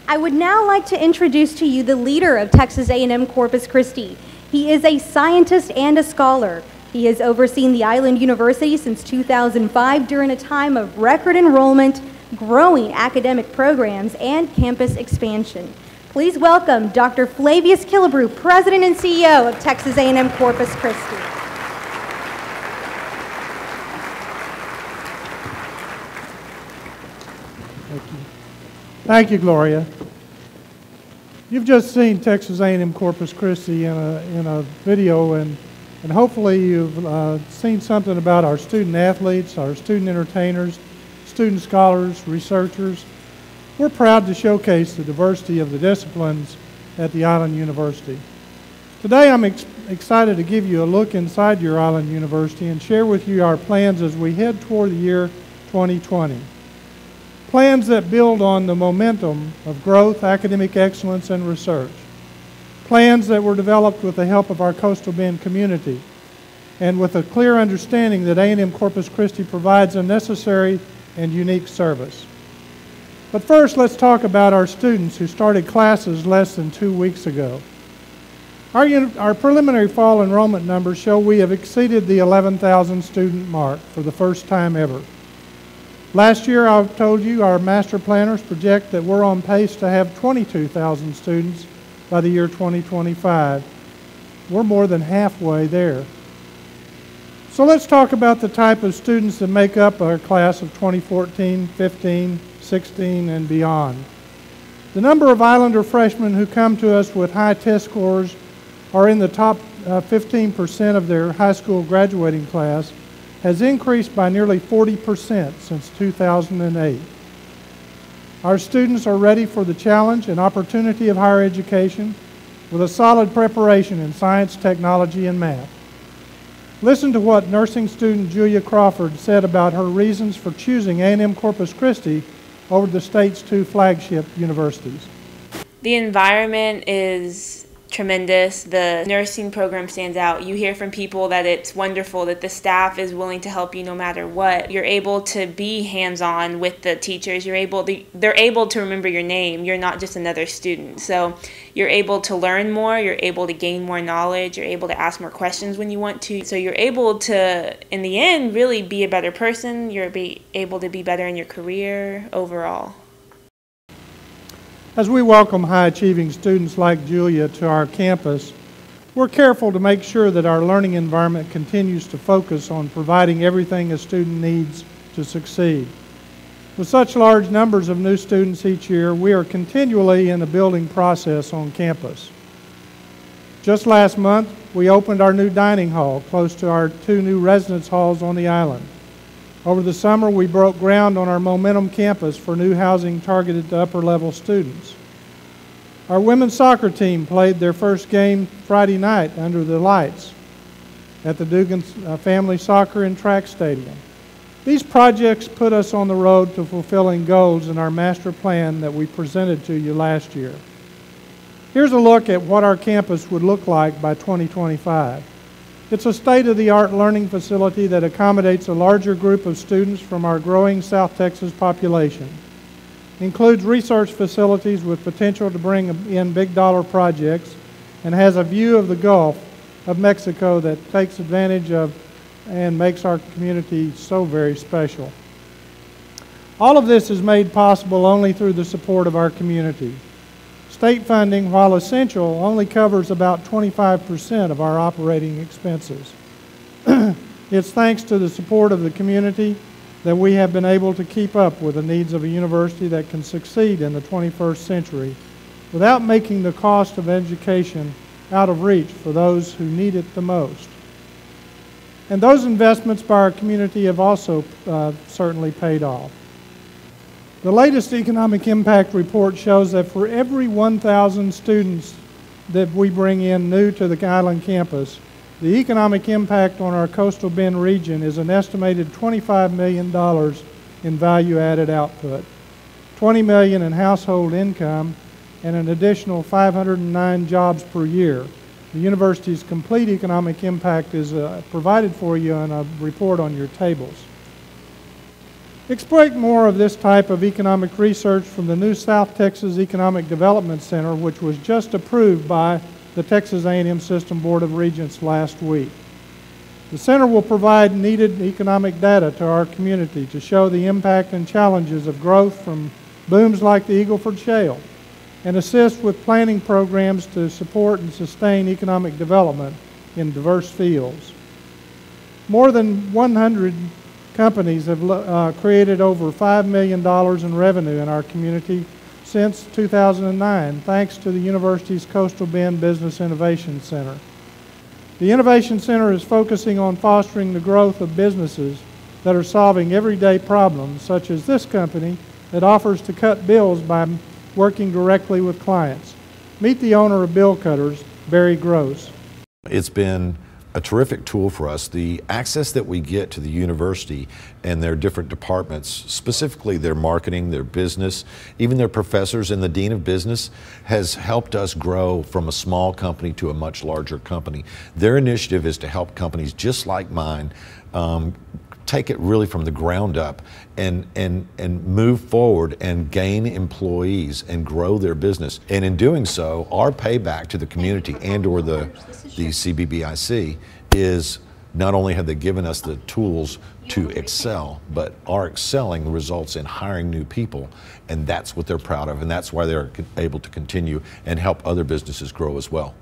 I would now like to introduce to you the leader of Texas A&M-Corpus Christi. He is a scientist and a scholar. He has overseen the Island University since 2005 during a time of record enrollment, growing academic programs, and campus expansion. Please welcome Dr. Flavius Killebrew, President and CEO of Texas A&M-Corpus Christi. Thank you, Gloria. You've just seen Texas A&M-Corpus Christi in a video, and hopefully you've seen something about our student athletes, our student entertainers, student scholars, researchers. We're proud to showcase the diversity of the disciplines at the Island University. Today I'm excited to give you a look inside your Island University and share with you our plans as we head toward the year 2020. Plans that build on the momentum of growth, academic excellence, and research. Plans that were developed with the help of our Coastal Bend community and with a clear understanding that A&M-Corpus Christi provides a necessary and unique service. But first, let's talk about our students who started classes less than 2 weeks ago. Our preliminary fall enrollment numbers show we have exceeded the 11,000 student mark for the first time ever. Last year, I've told you our master planners project that we're on pace to have 22,000 students by the year 2025. We're more than halfway there. So let's talk about the type of students that make up our class of 2014, 15, 16, and beyond. The number of Islander freshmen who come to us with high test scores are in the top 15% of their high school graduating class has increased by nearly 40% since 2008. Our students are ready for the challenge and opportunity of higher education with a solid preparation in science, technology, and math. Listen to what nursing student Julia Crawford said about her reasons for choosing A&M-Corpus Christi over the state's 2 flagship universities. The environment is tremendous. The nursing program stands out. You hear from people that it's wonderful, that the staff is willing to help you no matter what. You're able to be hands-on with the teachers. They're able to remember your name. You're not just another student. So you're able to learn more. You're able to gain more knowledge. You're able to ask more questions when you want to. So you're able to, in the end, really be a better person. You're able to be better in your career overall. As we welcome high-achieving students like Julia to our campus, we're careful to make sure that our learning environment continues to focus on providing everything a student needs to succeed. With such large numbers of new students each year, we are continually in the building process on campus. Just last month, we opened our new dining hall close to our 2 new residence halls on the island. Over the summer, we broke ground on our Momentum campus for new housing targeted to upper-level students. Our women's soccer team played their first game Friday night under the lights at the Dugan Family Soccer and Track Stadium. These projects put us on the road to fulfilling goals in our master plan that we presented to you last year. Here's a look at what our campus would look like by 2025. It's a state-of-the-art learning facility that accommodates a larger group of students from our growing South Texas population. It includes research facilities with potential to bring in big-dollar projects and has a view of the Gulf of Mexico that takes advantage of and makes our community so very special. All of this is made possible only through the support of our community. State funding, while essential, only covers about 25% of our operating expenses. It's thanks to the support of the community that we have been able to keep up with the needs of a university that can succeed in the 21st century without making the cost of education out of reach for those who need it the most. And those investments by our community have also certainly paid off. The latest economic impact report shows that for every 1,000 students that we bring in new to the Island campus, the economic impact on our Coastal Bend region is an estimated $25 million in value-added output, $20 million in household income, and an additional 509 jobs per year. The university's complete economic impact is provided for you in a report on your tables. Exploit more of this type of economic research from the new South Texas Economic Development Center, which was just approved by the Texas A&M System Board of Regents last week. The center will provide needed economic data to our community to show the impact and challenges of growth from booms like the Eagleford Shale, and assist with planning programs to support and sustain economic development in diverse fields. More than 100 companies have created over $5 million in revenue in our community since 2009, thanks to the university's Coastal Bend Business Innovation Center. The Innovation Center is focusing on fostering the growth of businesses that are solving everyday problems, such as this company that offers to cut bills by working directly with clients. Meet the owner of Bill Cutters, Barry Gross. It's been a terrific tool for us. The access that we get to the university and their different departments, specifically their marketing, their business, even their professors and the dean of business, has helped us grow from a small company to a much larger company. Their initiative is to help companies just like mine take it really from the ground up and move forward and gain employees and grow their business. And in doing so, our payback to the community and or the CBBIC is not only have they given us the tools to excel, but our excelling results in hiring new people, and that's what they're proud of, and that's why they're able to continue and help other businesses grow as well.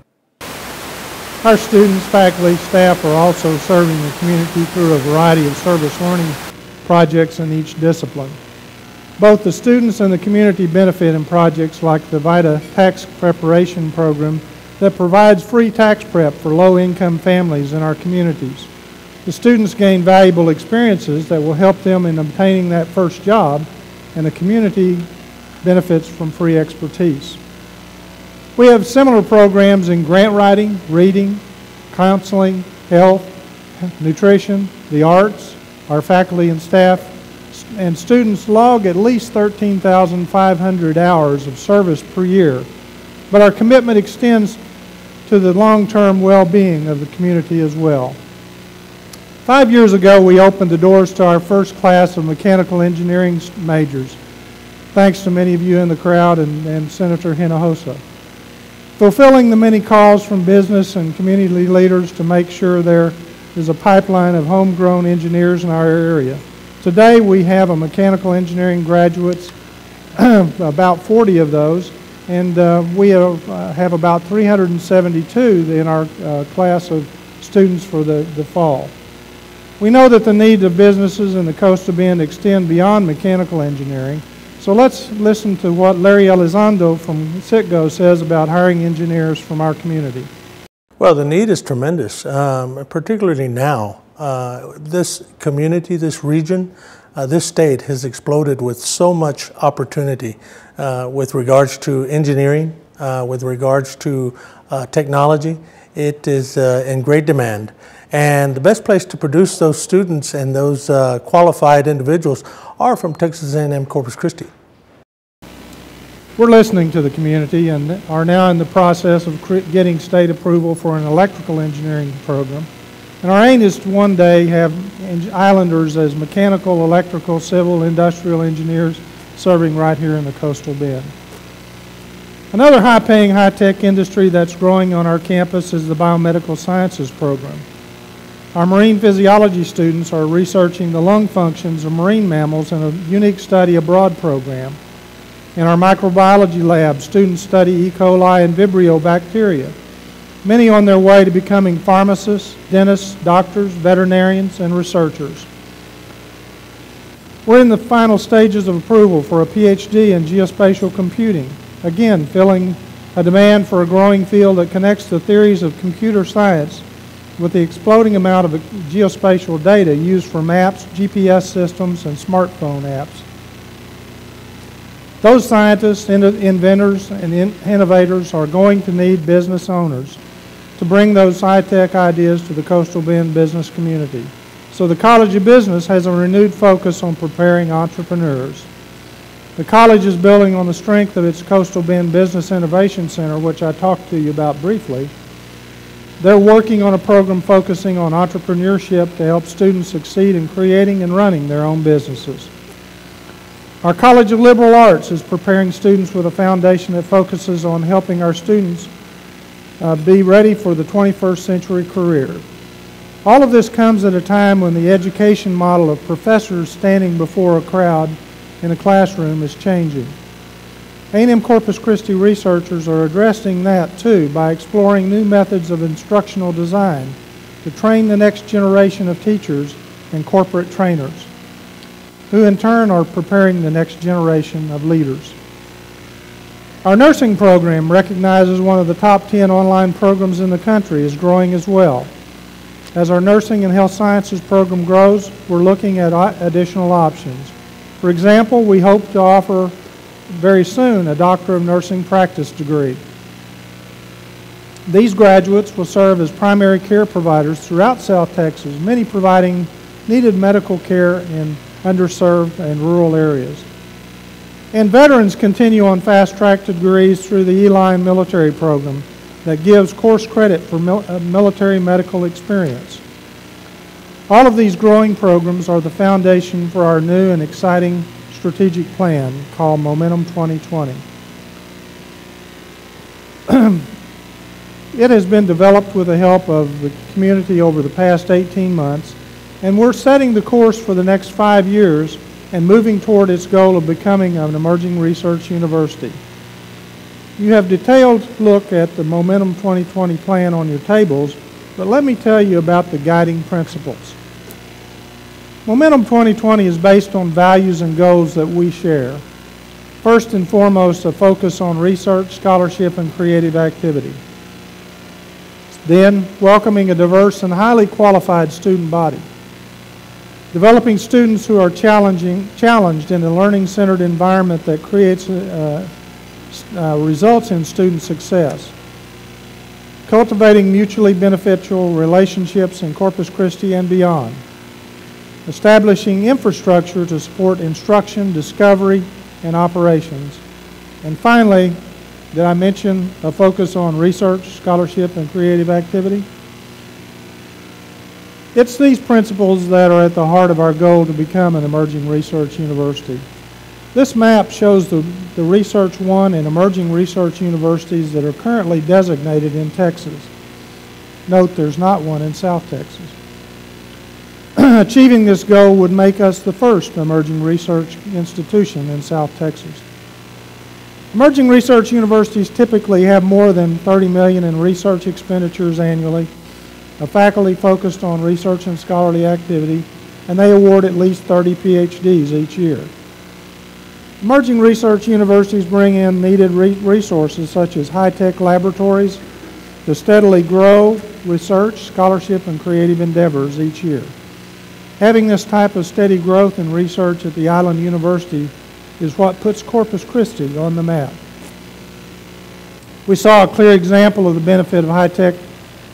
Our students, faculty, staff are also serving the community through a variety of service learning projects in each discipline. Both the students and the community benefit in projects like the VITA Tax Preparation Program that provides free tax prep for low-income families in our communities. The students gain valuable experiences that will help them in obtaining that first job, and the community benefits from free expertise. We have similar programs in grant writing, reading, counseling, health, nutrition, the arts. Our faculty and staff and students log at least 13,500 hours of service per year, but our commitment extends to the long-term well-being of the community as well. 5 years ago, we opened the doors to our first class of mechanical engineering majors, thanks to many of you in the crowd and Senator Hinojosa. Fulfilling the many calls from business and community leaders to make sure there is a pipeline of homegrown engineers in our area. Today we have a mechanical engineering graduates, about 40 of those, and we have about 372 in our class of students for the fall. We know that the needs of businesses in the Coastal Bend extend beyond mechanical engineering. So let's listen to what Larry Elizondo from CITGO says about hiring engineers from our community. Well, the need is tremendous, particularly now. This community, this region, this state has exploded with so much opportunity with regards to engineering, with regards to technology. It is in great demand. And the best place to produce those students and those qualified individuals are from Texas A&M-Corpus Christi. We're listening to the community and are now in the process of getting state approval for an electrical engineering program. And our aim is to one day have islanders as mechanical, electrical, civil, industrial engineers serving right here in the Coastal Bend. Another high-paying, high-tech industry that's growing on our campus is the biomedical sciences program. Our marine physiology students are researching the lung functions of marine mammals in a unique study abroad program. In our microbiology lab, students study E. coli and Vibrio bacteria, many on their way to becoming pharmacists, dentists, doctors, veterinarians, and researchers. We're in the final stages of approval for a PhD in geospatial computing, again filling a demand for a growing field that connects the theories of computer science with the exploding amount of geospatial data used for maps, GPS systems, and smartphone apps. Those scientists, inventors, and innovators are going to need business owners to bring those high-tech ideas to the Coastal Bend business community. So the College of Business has a renewed focus on preparing entrepreneurs. The college is building on the strength of its Coastal Bend Business Innovation Center, which I talked to you about briefly. They're working on a program focusing on entrepreneurship to help students succeed in creating and running their own businesses. Our College of Liberal Arts is preparing students with a foundation that focuses on helping our students be ready for the 21st century career. All of this comes at a time when the education model of professors standing before a crowd in a classroom is changing. A&M-Corpus Christi researchers are addressing that too by exploring new methods of instructional design to train the next generation of teachers and corporate trainers, who in turn are preparing the next generation of leaders. Our nursing program, recognized as one of the top 10 online programs in the country, is growing as well. As our nursing and health sciences program grows, we're looking at additional options. For example, we hope to offer very soon a Doctor of Nursing practice degree. These graduates will serve as primary care providers throughout South Texas, many providing needed medical care in underserved and rural areas. And veterans continue on fast-track degrees through the E-Line military program that gives course credit for military medical experience. All of these growing programs are the foundation for our new and exciting strategic plan called Momentum 2020. It has been developed with the help of the community over the past 18 months, and we're setting the course for the next 5 years and moving toward its goal of becoming an emerging research university. You have a detailed look at the Momentum 2020 plan on your tables, but let me tell you about the guiding principles. Momentum 2020 is based on values and goals that we share. First and foremost, a focus on research, scholarship, and creative activity. Then, welcoming a diverse and highly qualified student body. Developing students who are challenged in a learning-centered environment that creates results in student success. Cultivating mutually beneficial relationships in Corpus Christi and beyond. Establishing infrastructure to support instruction, discovery, and operations. And finally, did I mention a focus on research, scholarship, and creative activity? It's these principles that are at the heart of our goal to become an emerging research university. This map shows the Research One and emerging research universities that are currently designated in Texas. Note there's not one in South Texas. Achieving this goal would make us the first emerging research institution in South Texas. Emerging research universities typically have more than $30 million in research expenditures annually, a faculty focused on research and scholarly activity, and they award at least 30 PhDs each year. Emerging research universities bring in needed resources such as high-tech laboratories to steadily grow research, scholarship, and creative endeavors each year. Having this type of steady growth in research at the Island University is what puts Corpus Christi on the map. We saw a clear example of the benefit of high-tech,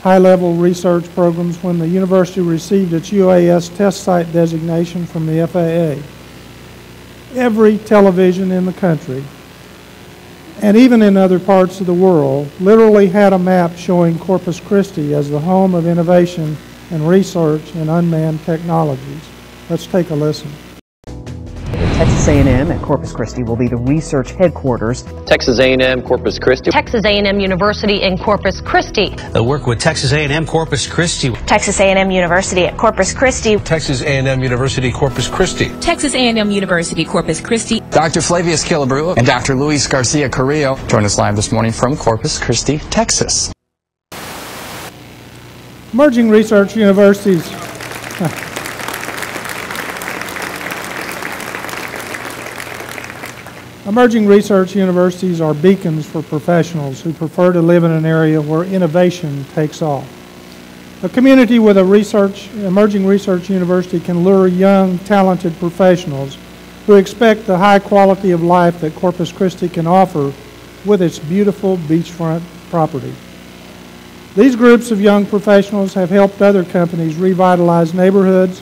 high-level research programs when the university received its UAS test site designation from the FAA. Every television in the country, and even in other parts of the world, literally had a map showing Corpus Christi as the home of innovation and research in unmanned technologies. Let's take a listen. Texas A&M at Corpus Christi will be the research headquarters. Texas A&M-Corpus Christi. Texas A&M University in Corpus Christi. They'll work with Texas A&M-Corpus Christi. Texas A&M University at Corpus Christi. Texas A&M University-Corpus Christi. Texas A&M University-Corpus Christi. Dr. Flavius Killebrew and Dr. Luis Garcia Carrillo join us live this morning from Corpus Christi, Texas. Emerging research universities. Emerging research universities are beacons for professionals who prefer to live in an area where innovation takes off. A community with a emerging research university can lure young, talented professionals who expect the high quality of life that Corpus Christi can offer with its beautiful beachfront property. These groups of young professionals have helped other companies revitalize neighborhoods,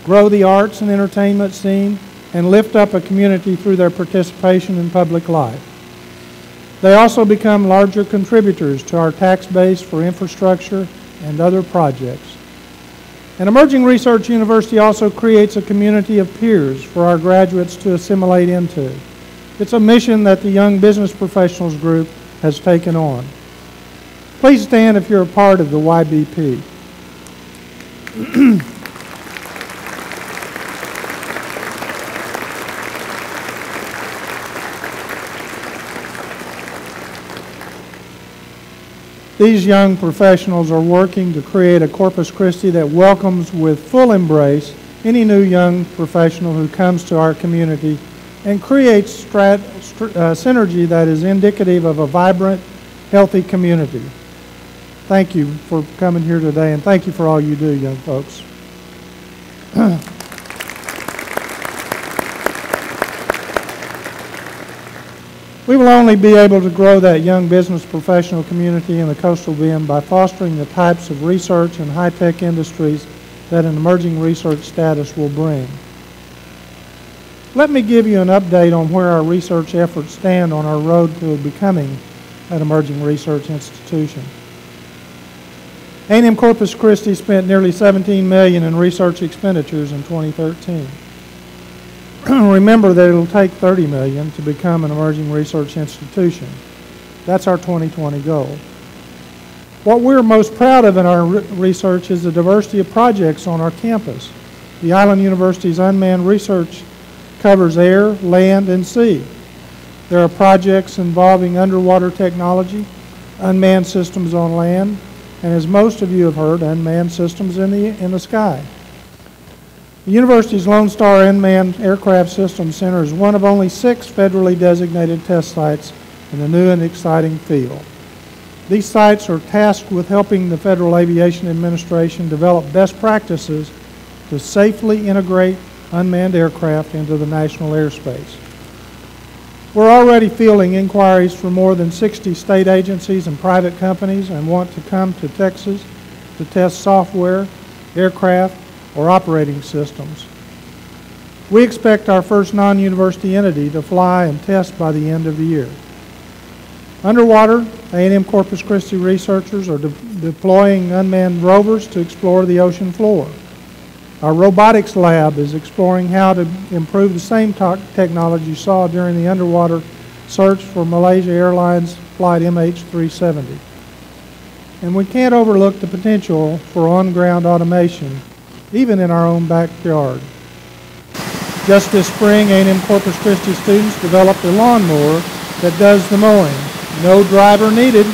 grow the arts and entertainment scene, and lift up a community through their participation in public life. They also become larger contributors to our tax base for infrastructure and other projects. An emerging research university also creates a community of peers for our graduates to assimilate into. It's a mission that the Young Business Professionals Group has taken on. Please stand if you're a part of the YBP. These young professionals are working to create a Corpus Christi that welcomes with full embrace any new young professional who comes to our community and creates synergy that is indicative of a vibrant, healthy community. Thank you for coming here today, and thank you for all you do, young folks. We will only be able to grow that young business professional community in the coastal bend by fostering the types of research and high-tech industries that an emerging research status will bring. Let me give you an update on where our research efforts stand on our road to becoming an emerging research institution. A&M-Corpus Christi spent nearly $17 million in research expenditures in 2013. Remember that it'll take $30 million to become an emerging research institution. That's our 2020 goal. What we're most proud of in our research is the diversity of projects on our campus. The Island University's Unmanned research covers air, land, and sea. There are projects involving underwater technology, unmanned systems on land, and as most of you have heard, unmanned systems in the sky. The university's Lone Star Unmanned Aircraft Systems Center is one of only 6 federally designated test sites in the new and exciting field. These sites are tasked with helping the Federal Aviation Administration develop best practices to safely integrate unmanned aircraft into the national airspace. We're already fielding inquiries from more than 60 state agencies and private companies and want to come to Texas to test software, aircraft, or operating systems. We expect our first non-university entity to fly and test by the end of the year. Underwater, A&M-Corpus Christi researchers are deploying unmanned rovers to explore the ocean floor. Our robotics lab is exploring how to improve the same technology you saw during the underwater search for Malaysia Airlines flight MH370. And we can't overlook the potential for on-ground automation, even in our own backyard. Just this spring, A&M-Corpus Christi students developed a lawnmower that does the mowing. No driver needed.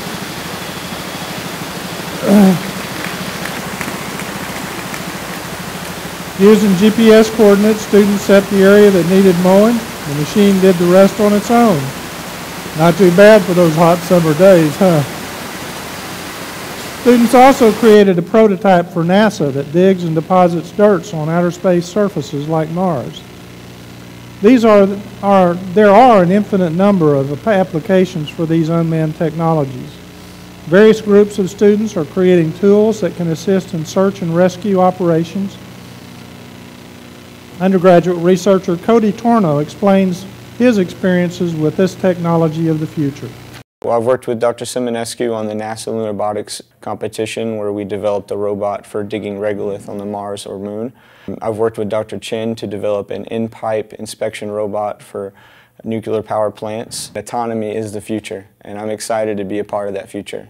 Using GPS coordinates, students set the area that needed mowing. The machine did the rest on its own. Not too bad for those hot summer days, huh? Students also created a prototype for NASA that digs and deposits dirt on outer space surfaces like Mars. There are an infinite number of applications for these unmanned technologies. Various groups of students are creating tools that can assist in search and rescue operations. Undergraduate researcher Cody Torno explains his experiences with this technology of the future. Well, I've worked with Dr. Simonescu on the NASA Lunar Robotics competition where we developed a robot for digging regolith on the Mars or Moon. I've worked with Dr. Chin to develop an in-pipe inspection robot for nuclear power plants. Autonomy is the future, and I'm excited to be a part of that future.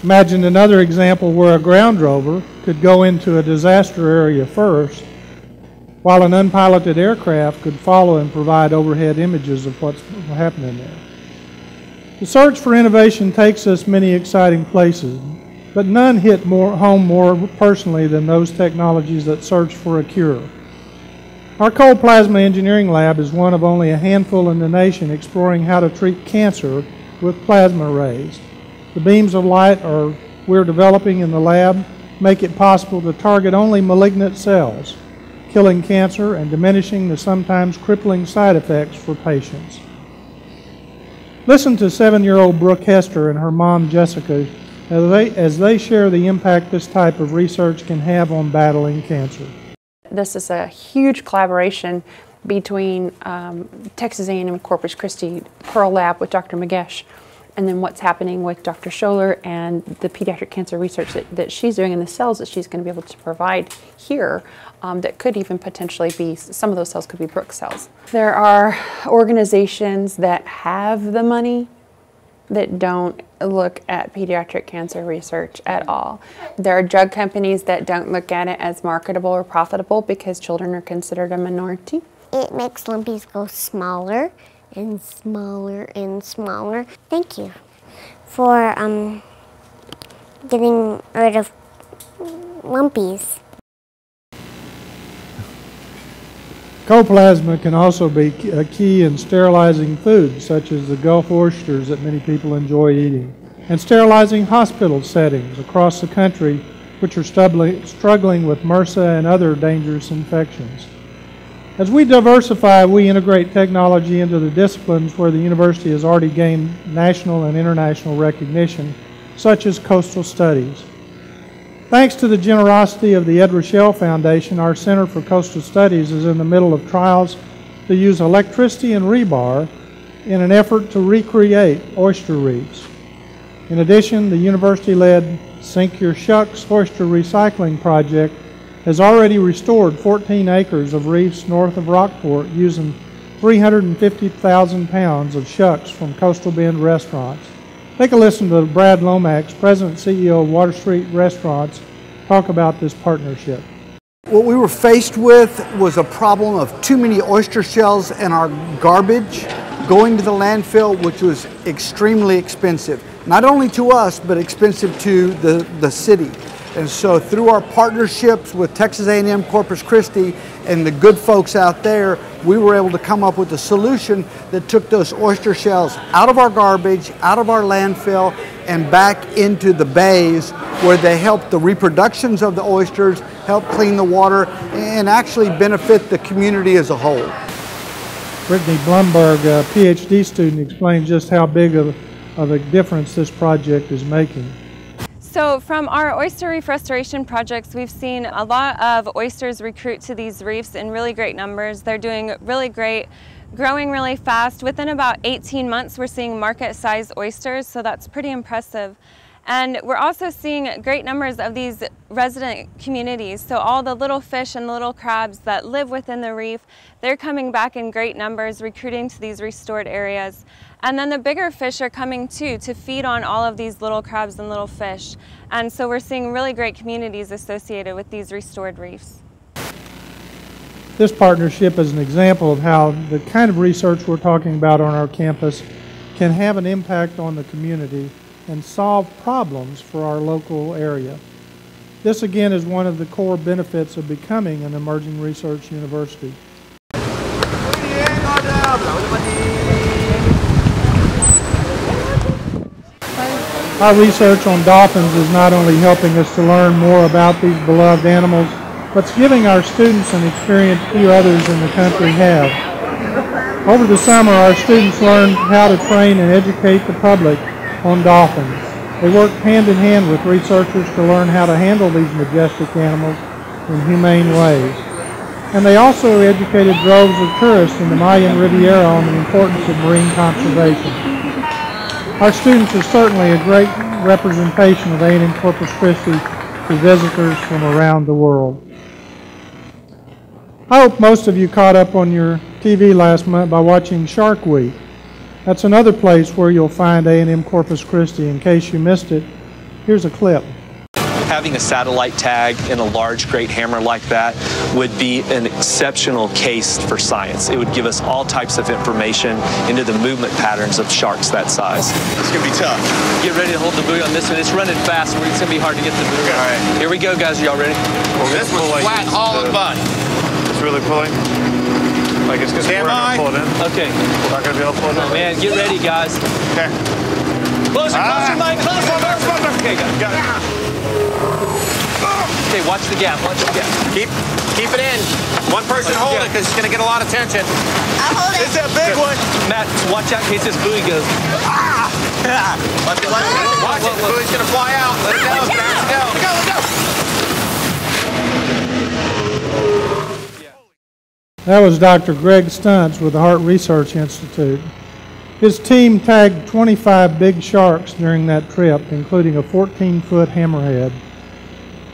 Imagine another example where a ground rover could go into a disaster area first, while an unpiloted aircraft could follow and provide overhead images of what's happening there. The search for innovation takes us many exciting places, but none hit home more personally than those technologies that search for a cure. Our cold plasma engineering lab is one of only a handful in the nation exploring how to treat cancer with plasma rays. The beams of light we're developing in the lab make it possible to target only malignant cells, killing cancer and diminishing the sometimes crippling side effects for patients. Listen to 7-year-old Brooke Hester and her mom Jessica as they share the impact this type of research can have on battling cancer. This is a huge collaboration between Texas A&M Corpus Christi Pearl Lab with Dr. Magesh and then what's happening with Dr. Scholler and the pediatric cancer research that she's doing in the cells that she's going to be able to provide here, that could even potentially be, some of those cells could be Brooks cells. There are organizations that have the money that don't look at pediatric cancer research at all. There are drug companies that don't look at it as marketable or profitable because children are considered a minority. It makes lumpies go smaller and smaller and smaller. Thank you for getting rid of lumpies. Coplasma can also be a key in sterilizing foods, such as the Gulf oysters that many people enjoy eating, and sterilizing hospital settings across the country which are struggling with MRSA and other dangerous infections. As we diversify, we integrate technology into the disciplines where the university has already gained national and international recognition, such as coastal studies. Thanks to the generosity of the Ed Rochelle Foundation, our Center for Coastal Studies is in the middle of trials to use electricity and rebar in an effort to recreate oyster reefs. In addition, the university-led Sink Your Shucks oyster recycling project has already restored 14 acres of reefs north of Rockport using 350,000 pounds of shucks from Coastal Bend restaurants. Take a listen to Brad Lomax, President and CEO of Water Street Restaurants, talk about this partnership. What we were faced with was a problem of too many oyster shells in our garbage going to the landfill, which was extremely expensive. Not only to us, but expensive to the city. And so through our partnerships with Texas A&M-Corpus Christi and the good folks out there, we were able to come up with a solution that took those oyster shells out of our garbage, out of our landfill, and back into the bays where they help the reproductions of the oysters, help clean the water, and actually benefit the community as a whole. Brittany Blumberg, a PhD student, explained just how big of a difference this project is making. So from our oyster reef restoration projects, we've seen a lot of oysters recruit to these reefs in really great numbers. They're doing really great, growing really fast. Within about 18 months, we're seeing market-sized oysters, so that's pretty impressive. And we're also seeing great numbers of these resident communities. So all the little fish and the little crabs that live within the reef, they're coming back in great numbers, recruiting to these restored areas. And then the bigger fish are coming too to feed on all of these little crabs and little fish. And so we're seeing really great communities associated with these restored reefs. This partnership is an example of how the kind of research we're talking about on our campus can have an impact on the community and solve problems for our local area. This again is one of the core benefits of becoming an emerging research university. Our research on dolphins is not only helping us to learn more about these beloved animals, but it's giving our students an experience few others in the country have. Over the summer, our students learned how to train and educate the public on dolphins. They worked hand in hand with researchers to learn how to handle these majestic animals in humane ways. And they also educated droves of tourists in the Mayan Riviera on the importance of marine conservation. Our students are certainly a great representation of A&M-Corpus Christi to visitors from around the world. I hope most of you caught up on your TV last month by watching Shark Week. That's another place where you'll find A&M-Corpus Christi. In case you missed it, here's a clip. Having a satellite tag in a large great hammer like that would be an exceptional case for science. It would give us all types of information into the movement patterns of sharks that size. It's going to be tough. Get ready to hold the buoy on this one. It's running fast. It's going to be hard to get the buoy. All right. Here we go, guys. Are y'all ready? Well, this was flat, all in bud. It's really pulling. Like it's just we're not going to pull it in. Okay. We're not going to be able to pull it in. Man, get ready, guys. Okay. Closer, Mike. Closer. Okay, got it. Okay, watch the gap. Watch the gap. Keep it in. One person hold it because it's going to get a lot of tension. I'll hold it. It's a big one. Matt, watch out in case this buoy goes. Ah! Watch it. The buoy's going to fly out. Let it go. Let's go. That was Dr. Greg Stuntz with the Heart Research Institute. His team tagged 25 big sharks during that trip, including a 14-foot hammerhead.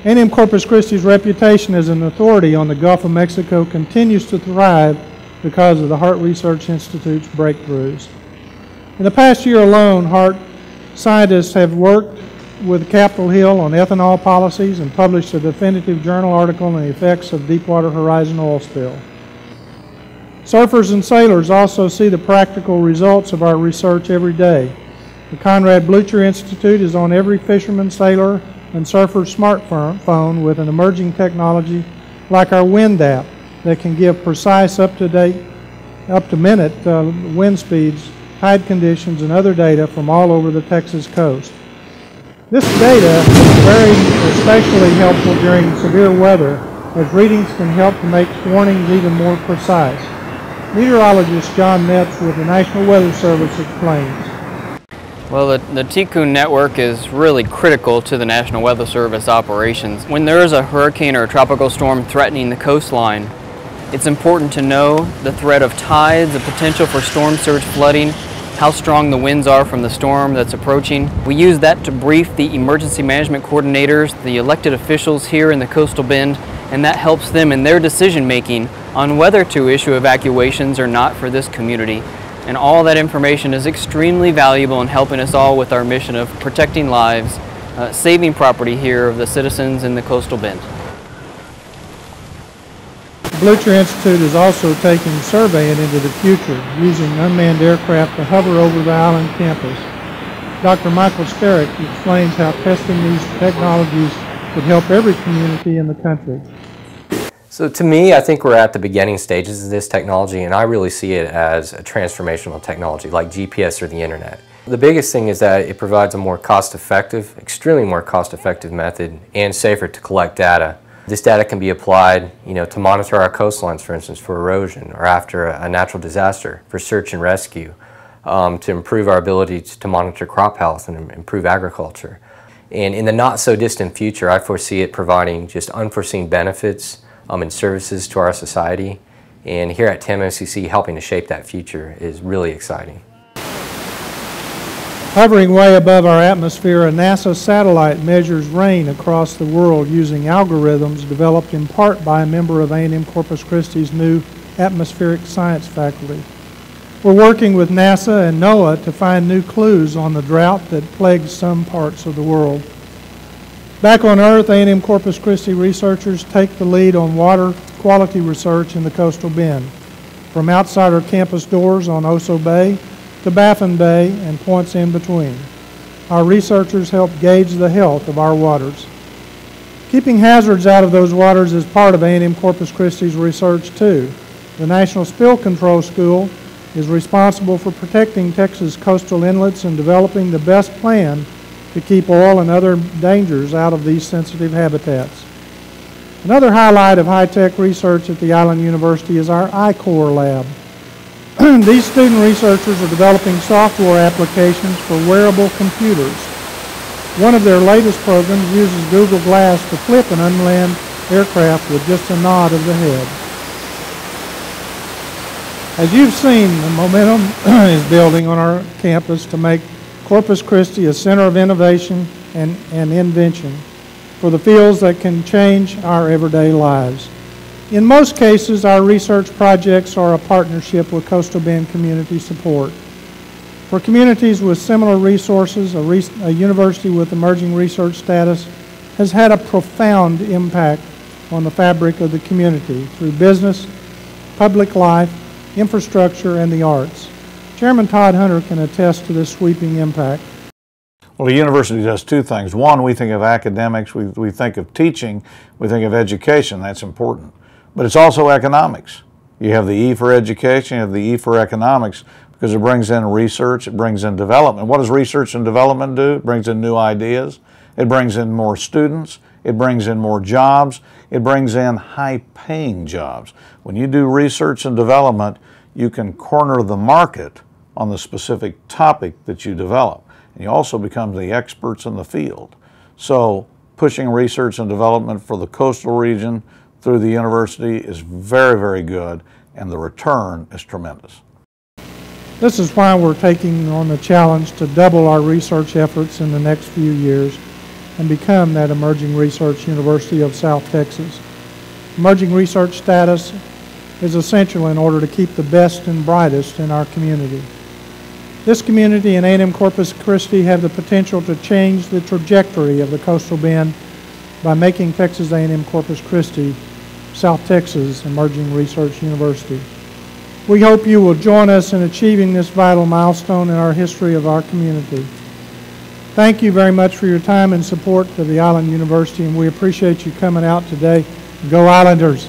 A&M-Corpus Christi's reputation as an authority on the Gulf of Mexico continues to thrive because of the Hart Research Institute's breakthroughs. In the past year alone, Hart scientists have worked with Capitol Hill on ethanol policies and published a definitive journal article on the effects of Deepwater Horizon oil spill. Surfers and sailors also see the practical results of our research every day. The Conrad Blucher Institute is on every fisherman, sailor, and surfer's smartphone with an emerging technology like our Wind app that can give precise, up-to-minute wind speeds, tide conditions, and other data from all over the Texas coast. This data is especially helpful during severe weather, as readings can help to make warnings even more precise. Meteorologist John Metz with the National Weather Service explains. Well, the TCOON network is really critical to the National Weather Service operations. When there is a hurricane or a tropical storm threatening the coastline, it's important to know the threat of tides, the potential for storm surge flooding, how strong the winds are from the storm that's approaching. We use that to brief the emergency management coordinators, the elected officials here in the coastal bend, and that helps them in their decision making on whether to issue evacuations or not for this community. And all that information is extremely valuable in helping us all with our mission of protecting lives, saving property here of the citizens in the coastal bend. The Blucher Institute is also taking surveying into the future, using unmanned aircraft to hover over the island campus. Dr. Michael Starrick explains how testing these technologies would help every community in the country. So to me, I think we're at the beginning stages of this technology, and I really see it as a transformational technology like GPS or the internet. The biggest thing is that it provides a more cost-effective, extremely more cost-effective method and safer to collect data. This data can be applied, to monitor our coastlines, for instance, for erosion, or after a natural disaster, for search and rescue, to improve our ability to monitor crop health and improve agriculture. And in the not-so-distant future, I foresee it providing just unforeseen benefits and services to our society. And here at TAM-OCC, helping to shape that future is really exciting. Hovering way above our atmosphere, a NASA satellite measures rain across the world using algorithms developed in part by a member of A&M-Corpus Christi's new atmospheric science faculty. We're working with NASA and NOAA to find new clues on the drought that plagues some parts of the world. Back on Earth, A&M-Corpus Christi researchers take the lead on water quality research in the coastal bend, from outside our campus doors on Oso Bay to Baffin Bay and points in between. Our researchers help gauge the health of our waters. Keeping hazards out of those waters is part of A&M-Corpus Christi's research too. The National Spill Control School is responsible for protecting Texas coastal inlets and developing the best plan to keep oil and other dangers out of these sensitive habitats. Another highlight of high-tech research at the Island University is our I-Core lab. These student researchers are developing software applications for wearable computers. One of their latest programs uses Google Glass to flip an unmanned aircraft with just a nod of the head. As you've seen, the momentum is building on our campus to make Corpus Christi a center of innovation and invention for the fields that can change our everyday lives. In most cases, our research projects are a partnership with Coastal Bend Community Support. For communities with similar resources, a university with emerging research status has had a profound impact on the fabric of the community through business, public life, infrastructure, and the arts. Chairman Todd Hunter can attest to this sweeping impact. Well, the university does two things. One, we think of academics, we think of teaching, we think of education, that's important. But it's also economics. You have the E for education, you have the E for economics, because it brings in research, it brings in development. What does research and development do? It brings in new ideas, it brings in more students, it brings in more jobs, it brings in high-paying jobs. When you do research and development, you can corner the market on the specific topic that you develop. And you also become the experts in the field. So pushing research and development for the coastal region through the university is very, very good, and the return is tremendous. This is why we're taking on the challenge to double our research efforts in the next few years and become that emerging research University of South Texas. Emerging research status is essential in order to keep the best and brightest in our community. This community and A&M-Corpus Christi have the potential to change the trajectory of the Coastal Bend by making Texas A&M-Corpus Christi South Texas Emerging Research University. We hope you will join us in achieving this vital milestone in our history of our community. Thank you very much for your time and support of the Island University, and we appreciate you coming out today. Go Islanders!